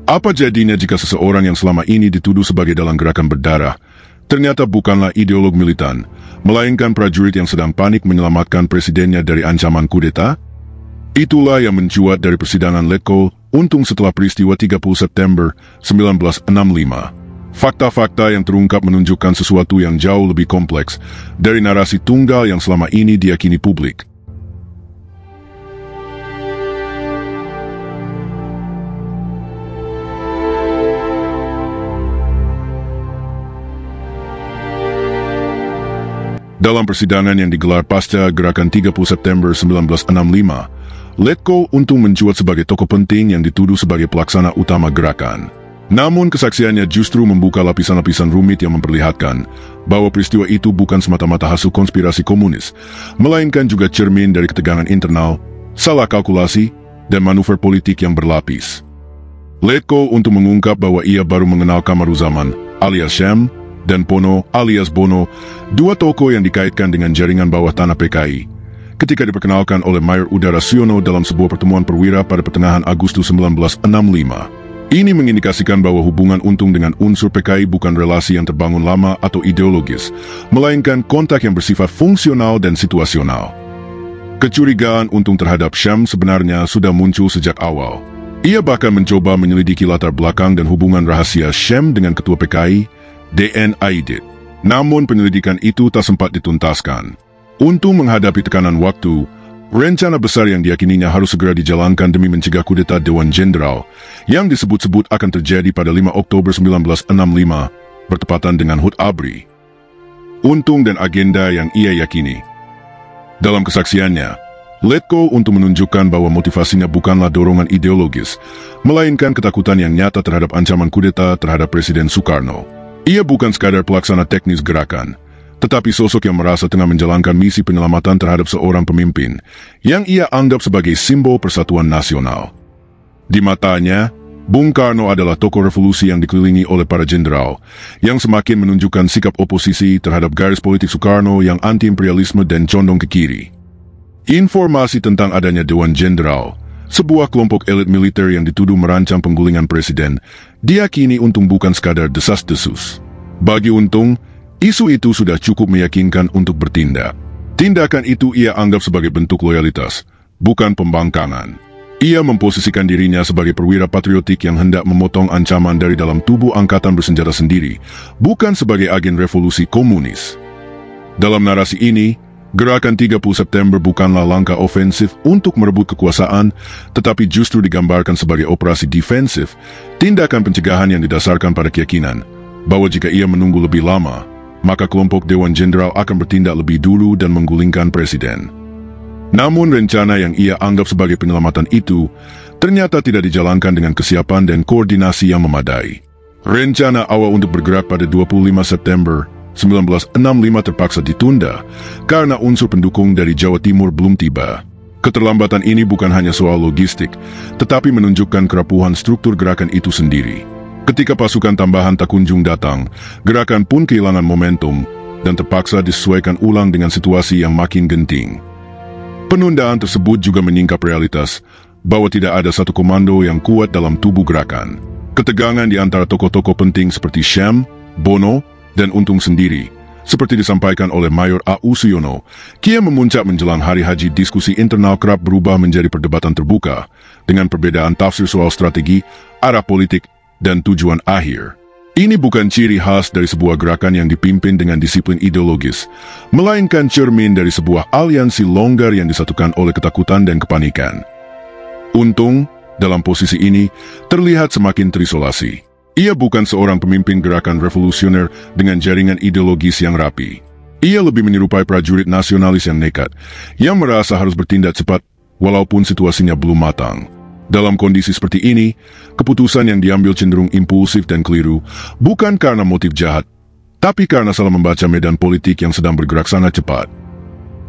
Apa jadinya jika seseorang yang selama ini dituduh sebagai dalang gerakan berdarah, ternyata bukanlah ideolog militan, melainkan prajurit yang sedang panik menyelamatkan presidennya dari ancaman kudeta? Itulah yang mencuat dari persidangan Letkol Untung setelah peristiwa 30 September 1965. Fakta-fakta yang terungkap menunjukkan sesuatu yang jauh lebih kompleks dari narasi tunggal yang selama ini diyakini publik. Dalam persidangan yang digelar pasca gerakan 30 September 1965, Letkol Untung mencuat sebagai tokoh penting yang dituduh sebagai pelaksana utama gerakan. Namun kesaksiannya justru membuka lapisan-lapisan rumit yang memperlihatkan bahwa peristiwa itu bukan semata-mata hasil konspirasi komunis, melainkan juga cermin dari ketegangan internal, salah kalkulasi, dan manuver politik yang berlapis. Letkol Untung mengungkap bahwa ia baru mengenal Kamaruzaman alias Shem dan Pono alias Bono, dua tokoh yang dikaitkan dengan jaringan bawah tanah PKI, ketika diperkenalkan oleh Mayor Udara Siono dalam sebuah pertemuan perwira pada pertengahan Agustus 1965. Ini mengindikasikan bahwa hubungan Untung dengan unsur PKI bukan relasi yang terbangun lama atau ideologis, melainkan kontak yang bersifat fungsional dan situasional. Kecurigaan Untung terhadap Shem sebenarnya sudah muncul sejak awal. Ia bahkan mencoba menyelidiki latar belakang dan hubungan rahasia Shem dengan ketua PKI, D.N. Aidit. Namun penyelidikan itu tak sempat dituntaskan. Untung menghadapi tekanan waktu, rencana besar yang diyakininya harus segera dijalankan demi mencegah kudeta Dewan Jenderal yang disebut-sebut akan terjadi pada 5 Oktober 1965, bertepatan dengan HUT ABRI. Untung dan agenda yang ia yakini. Dalam kesaksiannya, Letkol Untung menunjukkan bahwa motivasinya bukanlah dorongan ideologis, melainkan ketakutan yang nyata terhadap ancaman kudeta terhadap Presiden Soekarno. Ia bukan sekadar pelaksana teknis gerakan, tetapi sosok yang merasa tengah menjalankan misi penyelamatan terhadap seorang pemimpin yang ia anggap sebagai simbol persatuan nasional. Di matanya, Bung Karno adalah tokoh revolusi yang dikelilingi oleh para jenderal yang semakin menunjukkan sikap oposisi terhadap garis politik Soekarno yang anti-imperialisme dan condong ke kiri. Informasi tentang adanya Dewan Jenderal, sebuah kelompok elit militer yang dituduh merancang penggulingan presiden, diyakini Untung bukan sekadar desas-desus. Bagi Untung, isu itu sudah cukup meyakinkan untuk bertindak. Tindakan itu ia anggap sebagai bentuk loyalitas, bukan pembangkangan. Ia memposisikan dirinya sebagai perwira patriotik yang hendak memotong ancaman dari dalam tubuh angkatan bersenjata sendiri, bukan sebagai agen revolusi komunis. Dalam narasi ini, gerakan 30 September bukanlah langkah ofensif untuk merebut kekuasaan, tetapi justru digambarkan sebagai operasi defensif, tindakan pencegahan yang didasarkan pada keyakinan bahwa jika ia menunggu lebih lama, maka kelompok Dewan Jenderal akan bertindak lebih dulu dan menggulingkan presiden. Namun rencana yang ia anggap sebagai penyelamatan itu ternyata tidak dijalankan dengan kesiapan dan koordinasi yang memadai. Rencana awal untuk bergerak pada 25 September 1965 terpaksa ditunda karena unsur pendukung dari Jawa Timur belum tiba. Keterlambatan ini bukan hanya soal logistik, tetapi menunjukkan kerapuhan struktur gerakan itu sendiri. Ketika pasukan tambahan tak kunjung datang, gerakan pun kehilangan momentum dan terpaksa disesuaikan ulang dengan situasi yang makin genting. Penundaan tersebut juga menyingkap realitas bahwa tidak ada satu komando yang kuat dalam tubuh gerakan. Ketegangan di antara tokoh-tokoh penting seperti Shem, Bono, dan Untung sendiri, seperti disampaikan oleh Mayor A.U. Siono, kian memuncak menjelang hari haji. Diskusi internal kerap berubah menjadi perdebatan terbuka, dengan perbedaan tafsir soal strategi, arah politik, dan tujuan akhir. Ini bukan ciri khas dari sebuah gerakan yang dipimpin dengan disiplin ideologis, melainkan cermin dari sebuah aliansi longgar yang disatukan oleh ketakutan dan kepanikan. Untung, dalam posisi ini, terlihat semakin terisolasi. Ia bukan seorang pemimpin gerakan revolusioner dengan jaringan ideologis yang rapi. Ia lebih menyerupai prajurit nasionalis yang nekat, yang merasa harus bertindak cepat walaupun situasinya belum matang. Dalam kondisi seperti ini, keputusan yang diambil cenderung impulsif dan keliru, bukan karena motif jahat, tapi karena salah membaca medan politik yang sedang bergerak sangat cepat.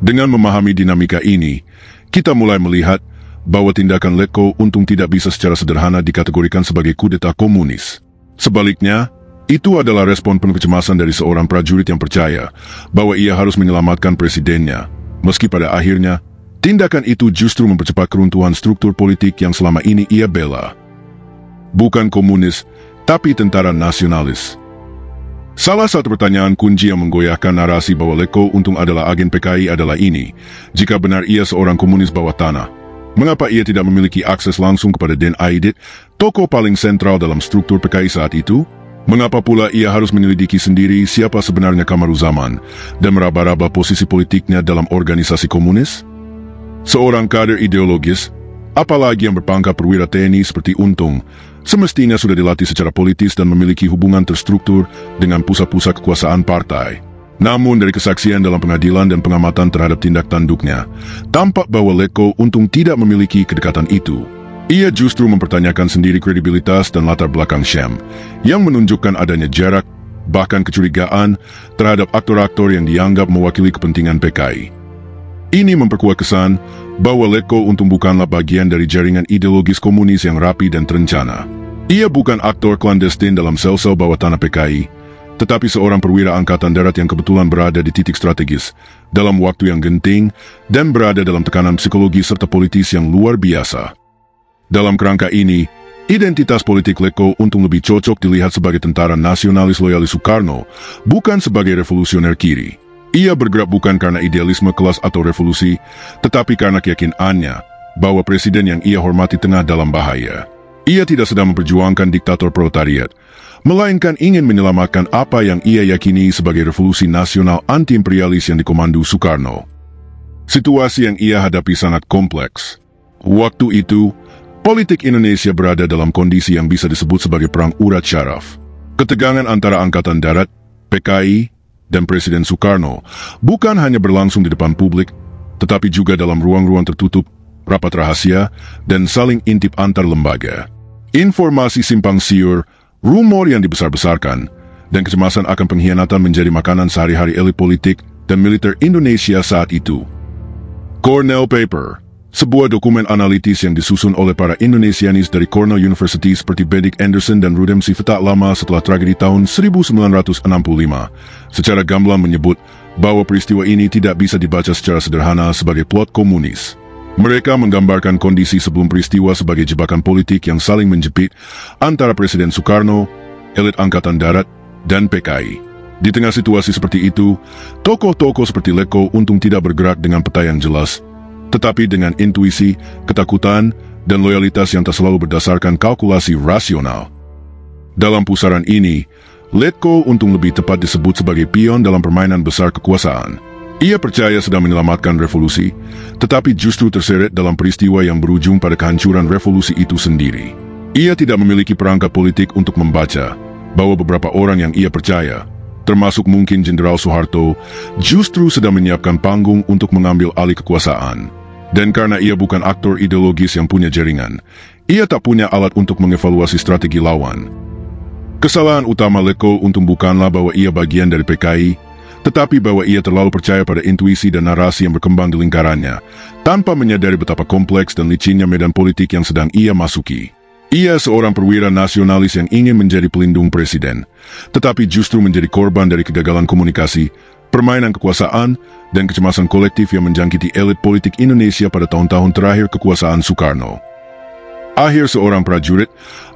Dengan memahami dinamika ini, kita mulai melihat bahwa tindakan Letkol Untung tidak bisa secara sederhana dikategorikan sebagai kudeta komunis. Sebaliknya, itu adalah respon penuh kecemasan dari seorang prajurit yang percaya bahwa ia harus menyelamatkan presidennya, meski pada akhirnya, tindakan itu justru mempercepat keruntuhan struktur politik yang selama ini ia bela. bukan komunis, tapi tentara nasionalis. Salah satu pertanyaan kunci yang menggoyahkan narasi bahwa Letko Untung adalah agen PKI adalah ini, jika benar ia seorang komunis bawah tanah, mengapa ia tidak memiliki akses langsung kepada Den Aidit, tokoh paling sentral dalam struktur PKI saat itu? Mengapa pula ia harus menyelidiki sendiri siapa sebenarnya Kamaruzaman dan meraba-raba posisi politiknya dalam organisasi komunis? Seorang kader ideologis, apalagi yang berpangkat perwira TNI seperti Untung, semestinya sudah dilatih secara politis dan memiliki hubungan terstruktur dengan pusat-pusat kekuasaan partai. Namun dari kesaksian dalam pengadilan dan pengamatan terhadap tindak tanduknya, tampak bahwa Letko Untung tidak memiliki kedekatan itu. Ia justru mempertanyakan sendiri kredibilitas dan latar belakang Syam, yang menunjukkan adanya jarak, bahkan kecurigaan, terhadap aktor-aktor yang dianggap mewakili kepentingan PKI. Ini memperkuat kesan bahwa Letko Untung bukanlah bagian dari jaringan ideologis komunis yang rapi dan terencana. Ia bukan aktor klandestin dalam sel-sel bawah tanah PKI, tetapi seorang perwira angkatan darat yang kebetulan berada di titik strategis, dalam waktu yang genting, dan berada dalam tekanan psikologi serta politis yang luar biasa. Dalam kerangka ini, identitas politik Letko Untung lebih cocok dilihat sebagai tentara nasionalis loyalis Soekarno, bukan sebagai revolusioner kiri. Ia bergerak bukan karena idealisme kelas atau revolusi, tetapi karena keyakinannya bahwa presiden yang ia hormati tengah dalam bahaya. Ia tidak sedang memperjuangkan diktator proletariat, melainkan ingin menyelamatkan apa yang ia yakini sebagai revolusi nasional anti-imperialis yang dikomando Soekarno. Situasi yang ia hadapi sangat kompleks. Waktu itu, politik Indonesia berada dalam kondisi yang bisa disebut sebagai perang urat syaraf. Ketegangan antara Angkatan Darat, PKI, dan Presiden Soekarno bukan hanya berlangsung di depan publik, tetapi juga dalam ruang-ruang tertutup, rapat rahasia, dan saling intip antar lembaga. Informasi simpang siur, rumor yang dibesar-besarkan, dan kecemasan akan pengkhianatan menjadi makanan sehari-hari elit politik dan militer Indonesia saat itu. Cornell Paper, sebuah dokumen analitis yang disusun oleh para Indonesianis dari Cornell University seperti Benedict Anderson dan Rudem Sifta lama setelah tragedi tahun 1965, secara gamblang menyebut bahwa peristiwa ini tidak bisa dibaca secara sederhana sebagai plot komunis. Mereka menggambarkan kondisi sebelum peristiwa sebagai jebakan politik yang saling menjepit antara Presiden Soekarno, elit Angkatan Darat, dan PKI. Di tengah situasi seperti itu, tokoh-tokoh seperti Letko Untung tidak bergerak dengan peta yang jelas, tetapi dengan intuisi, ketakutan, dan loyalitas yang tak selalu berdasarkan kalkulasi rasional. Dalam pusaran ini, Letko Untung lebih tepat disebut sebagai pion dalam permainan besar kekuasaan. Ia percaya sedang menyelamatkan revolusi, tetapi justru terseret dalam peristiwa yang berujung pada kehancuran revolusi itu sendiri. Ia tidak memiliki perangkat politik untuk membaca bahwa beberapa orang yang ia percaya, termasuk mungkin Jenderal Soeharto, justru sedang menyiapkan panggung untuk mengambil alih kekuasaan. Dan karena ia bukan aktor ideologis yang punya jaringan, ia tak punya alat untuk mengevaluasi strategi lawan. Kesalahan utama Letko Untung bukanlah bahwa ia bagian dari PKI, tetapi bahwa ia terlalu percaya pada intuisi dan narasi yang berkembang di lingkarannya, tanpa menyadari betapa kompleks dan licinnya medan politik yang sedang ia masuki. Ia seorang perwira nasionalis yang ingin menjadi pelindung presiden, tetapi justru menjadi korban dari kegagalan komunikasi, permainan kekuasaan, dan kecemasan kolektif yang menjangkiti elit politik Indonesia pada tahun-tahun terakhir kekuasaan Soekarno. Akhir seorang prajurit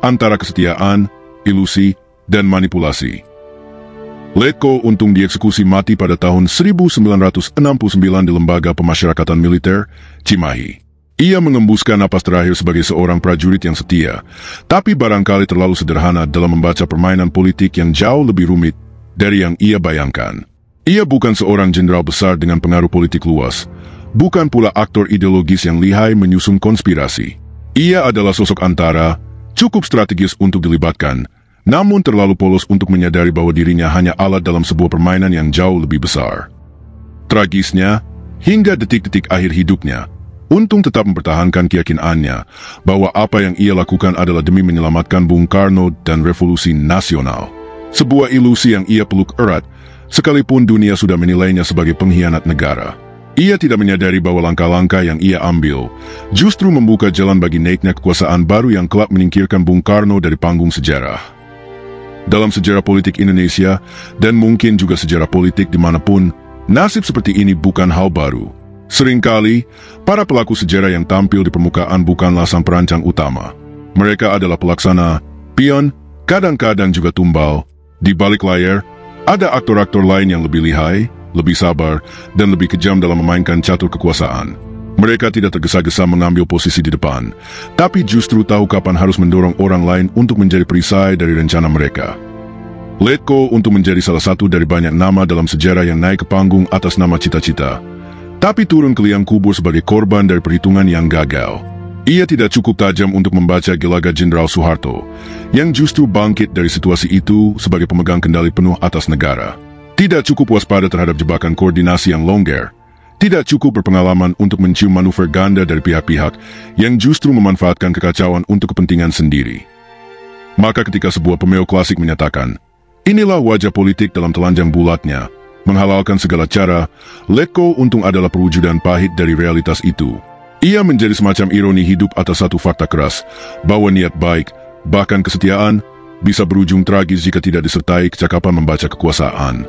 antara kesetiaan, ilusi, dan manipulasi. Letko Untung dieksekusi mati pada tahun 1969 di Lembaga Pemasyarakatan Militer, Cimahi. Ia mengembuskan napas terakhir sebagai seorang prajurit yang setia, tapi barangkali terlalu sederhana dalam membaca permainan politik yang jauh lebih rumit dari yang ia bayangkan. Ia bukan seorang jenderal besar dengan pengaruh politik luas, bukan pula aktor ideologis yang lihai menyusun konspirasi. Ia adalah sosok antara, cukup strategis untuk dilibatkan, namun terlalu polos untuk menyadari bahwa dirinya hanya alat dalam sebuah permainan yang jauh lebih besar. Tragisnya, hingga detik-detik akhir hidupnya, Untung tetap mempertahankan keyakinannya bahwa apa yang ia lakukan adalah demi menyelamatkan Bung Karno dan revolusi nasional. Sebuah ilusi yang ia peluk erat, sekalipun dunia sudah menilainya sebagai pengkhianat negara. Ia tidak menyadari bahwa langkah-langkah yang ia ambil justru membuka jalan bagi naiknya kekuasaan baru yang kelak menyingkirkan Bung Karno dari panggung sejarah. Dalam sejarah politik Indonesia, dan mungkin juga sejarah politik dimanapun, nasib seperti ini bukan hal baru. Seringkali, para pelaku sejarah yang tampil di permukaan bukanlah sang perancang utama. Mereka adalah pelaksana Pion kadang-kadang juga tumbal. Di balik layar, ada aktor-aktor lain yang lebih lihai, lebih sabar, dan lebih kejam dalam memainkan catur kekuasaan. Mereka tidak tergesa-gesa mengambil posisi di depan, tapi justru tahu kapan harus mendorong orang lain untuk menjadi perisai dari rencana mereka. Letko untuk menjadi salah satu dari banyak nama dalam sejarah yang naik ke panggung atas nama cita-cita, tapi turun ke liang kubur sebagai korban dari perhitungan yang gagal. Ia tidak cukup tajam untuk membaca gelagat Jenderal Soeharto, yang justru bangkit dari situasi itu sebagai pemegang kendali penuh atas negara. Tidak cukup waspada terhadap jebakan koordinasi yang longgar. Tidak cukup berpengalaman untuk mencium manuver ganda dari pihak-pihak yang justru memanfaatkan kekacauan untuk kepentingan sendiri. Maka ketika sebuah pemeo klasik menyatakan, inilah wajah politik dalam telanjang bulatnya, menghalalkan segala cara, Letko Untung adalah perwujudan pahit dari realitas itu. Ia menjadi semacam ironi hidup atas satu fakta keras, bahwa niat baik, bahkan kesetiaan, bisa berujung tragis jika tidak disertai kecakapan membaca kekuasaan.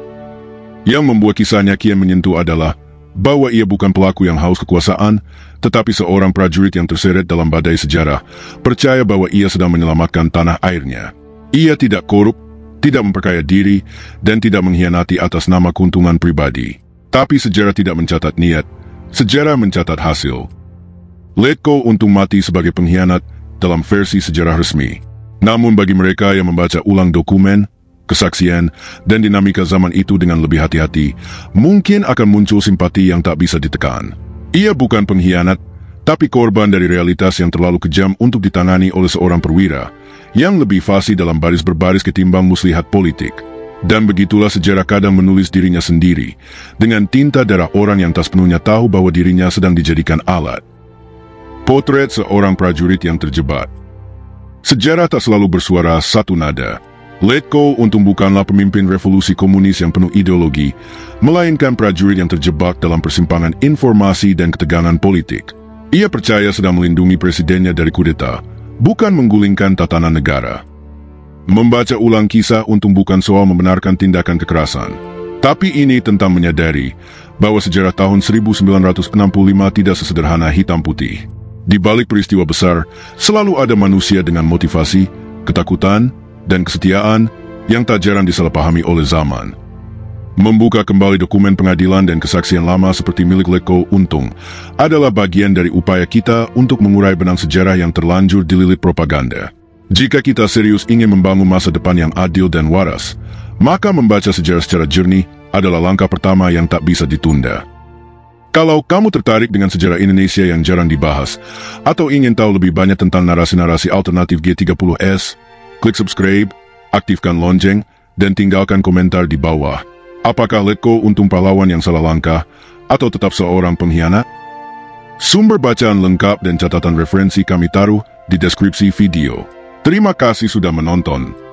Yang membuat kisahnya kian menyentuh adalah bahwa ia bukan pelaku yang haus kekuasaan, tetapi seorang prajurit yang terseret dalam badai sejarah, percaya bahwa ia sedang menyelamatkan tanah airnya. Ia tidak korup, tidak memperkaya diri, dan tidak mengkhianati atas nama keuntungan pribadi. Tapi sejarah tidak mencatat niat, sejarah mencatat hasil. Letko Untung mati sebagai pengkhianat dalam versi sejarah resmi. Namun bagi mereka yang membaca ulang dokumen, kesaksian, dan dinamika zaman itu dengan lebih hati-hati, mungkin akan muncul simpati yang tak bisa ditekan. Ia bukan pengkhianat, tapi korban dari realitas yang terlalu kejam untuk ditangani oleh seorang perwira, yang lebih fasih dalam baris berbaris ketimbang muslihat politik. Dan begitulah sejarah kadang menulis dirinya sendiri, dengan tinta darah orang yang tak sepenuhnya tahu bahwa dirinya sedang dijadikan alat. Potret seorang prajurit yang terjebak. Sejarah tak selalu bersuara satu nada. Letko Untung bukanlah pemimpin revolusi komunis yang penuh ideologi, melainkan prajurit yang terjebak dalam persimpangan informasi dan ketegangan politik. Ia percaya sedang melindungi presidennya dari kudeta, bukan menggulingkan tatanan negara. Membaca ulang kisah Untung bukan soal membenarkan tindakan kekerasan, tapi ini tentang menyadari bahwa sejarah tahun 1965 tidak sesederhana hitam putih. Di balik peristiwa besar, selalu ada manusia dengan motivasi, ketakutan, dan kesetiaan yang tak jarang disalahpahami oleh zaman. Membuka kembali dokumen pengadilan dan kesaksian lama seperti milik Letko Untung adalah bagian dari upaya kita untuk mengurai benang sejarah yang terlanjur dililit propaganda. Jika kita serius ingin membangun masa depan yang adil dan waras, maka membaca sejarah secara jernih adalah langkah pertama yang tak bisa ditunda. Kalau kamu tertarik dengan sejarah Indonesia yang jarang dibahas, atau ingin tahu lebih banyak tentang narasi-narasi alternatif G30S, klik subscribe, aktifkan lonceng, dan tinggalkan komentar di bawah. Apakah Letko Untung pahlawan yang salah langkah, atau tetap seorang pengkhianat? Sumber bacaan lengkap dan catatan referensi kami taruh di deskripsi video. Terima kasih sudah menonton.